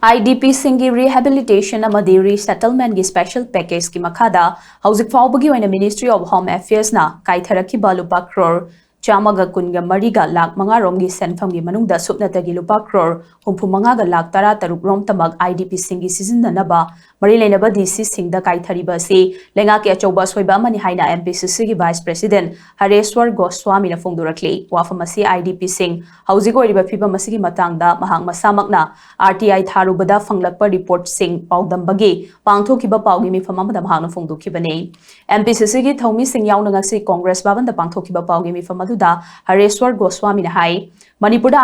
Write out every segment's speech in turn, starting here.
IDP singi rehabilitation amadi resettlement gi special package ki makhada hauzik faubagi oina Ministry of Home Affairs na kaitharaki balupa crore chamaga kunga mariga lak manga rom gi senfam gi manungda supnata gi lupa crore humpu manga ga lak tara taruk rom tamag IDP singi season na naba mari lenaba DC singda kaithariba si lenga ke achauba soiba mani haina Mpcc gi Vice President Hareshwar Goswami na fongdurakli wafamasi IDP sing hauzik oiriba phiba masigi matangda mahang masamakna RTI tharubada fanglakpa report sing paudambagi pangthokiba paugi mi famamada mahang fongdukibane Mpcc gi thomi sing yauna ngasi Congress babanda pangthokiba paugi mi fam Hareshwar Goswami na hai Manipuri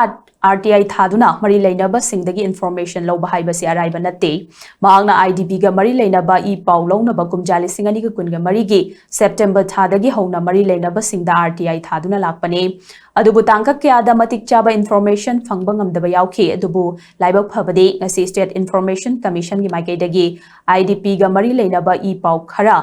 RTI thaduna mari lainaba singdagi information lo bahai basi araiba natte maangna IDP ga mari lainaba I pau lo na bakum jali singani ga kunga mari gi September thadagi hona mari lainaba singda RTI thaduna lakpane adubu tangka kya da matik chaba information fangbang amdaba yauki adubu laibak phabade ngasi State Information Commission gi maike dagi IDP ga mari lainaba I pau khara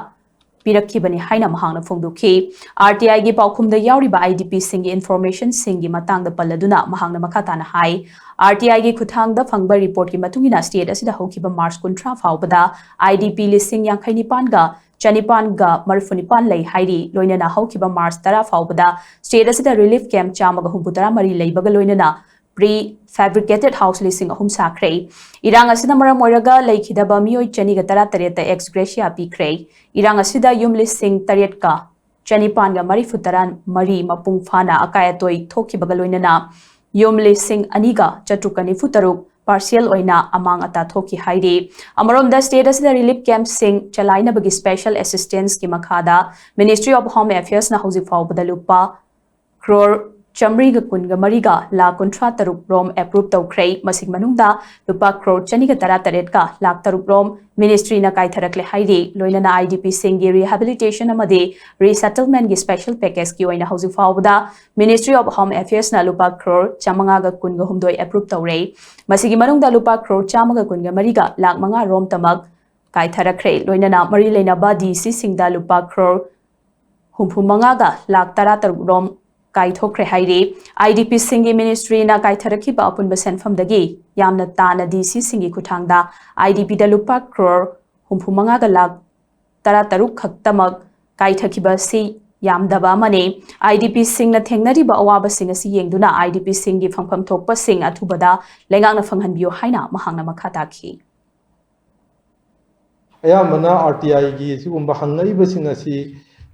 Pirakibani haina mahangna fongduki RTI gi paukhumda yauriba IDP singi information singi matangda palladuna mahangna makhatana hai RTI gi khuthangda fangba report ki matungina state asida hokiba March 13 faubada IDP lising yankaini panga Chanipan ga marfunipan lay hairi loinana hokiba March 10 faubada state asida relief camp chamaga humputara mari laybaga loinana pre-fabricated house listing ahum sakre irang asida maram oiraga laikhidaba mioi chani ga tara tareta ex gratia pikre irang asida yum listing tariet ka chani pan ga mari futaran mari mapung phana akayatoi thokibaga loinana yum listing aniga chatukani futaruk partial oina amang ata thoki hairi amarom the state asida relief camp sing chalaina bagi special assistance ki makhada Ministry of Home Affairs na hauzi faubada lupa crore Chamriga kunga mariga la kontra taruk rom approve tawkhrei masig manungda lupa crore chaniga tara taretka lak taruk rom ministry na kaitharakle hairi loinana IDP singi rehabilitation amade resettlement gi special package ki oina hauzi faubada Ministry of Home Affairs na lupa crore chamanga ga kunga humdoi approve tawrei masigi manungda lupa crore chamaga kunga mariga lak manga rom tamag kaitharakhrei loinana mari leinaba DC singda lupa crore humpu manga ga lak tara taruk rom Kaithokre hairi IDP singi ministry na kaitharaki ba apun basen famdagi yamna tana DC singi kuthangda IDP da lupa crore humpu manga ga lak tara taruk khaktamag kaithakiba si yamdaba mane IDP sing na thengnari ba awaba sing asi yengduna IDP singi phangpham thokpa sing athubada lengang na phanghanbiyo haina mahangna makhata khi ayamana RTI gi sigumba hangai basing asi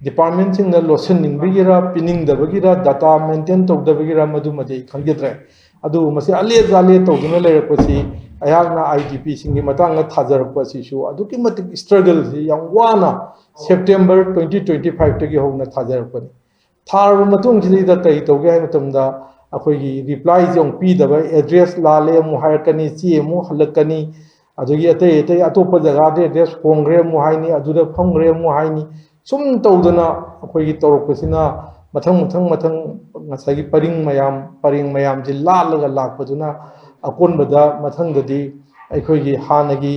Department sing na lotion ning bigira pinning da bigira data maintain to da bigira madu made khangidre adu masi ale jale to duna le rakpasi ayagna IDP sing gi matang na thajar pasi shu adu ki matik struggle si yang wana September 2025 tagi hona thajar pani thar matung ji da tai to ga matam da akoi gi reply jong pi da ba address la le mu hire kani chi mu halakani adu gi ate atopa jaga de address kongre mu haini adu da phongre mu haini sum tawdana akhoi tawrokpasina mathang ngasagi paring mayam ji laalaga lakpaduna akonbada mathangdadi akhoi gi hanagi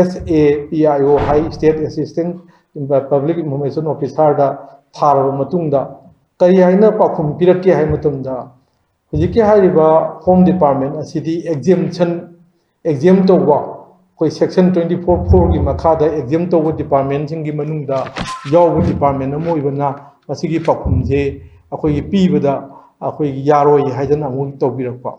SAPIO High State Assistant Public Information Officer da tharaba matungda kari haina pakhum pirakke hai matumda hujike hariba Home Department asidi exemption tawba koi section 24(4) gi makhada exam to department singi manungda yaw department amo ibana masigi pakhumje akoi gi pibada akoi gi yaroi haidana amung to birakpa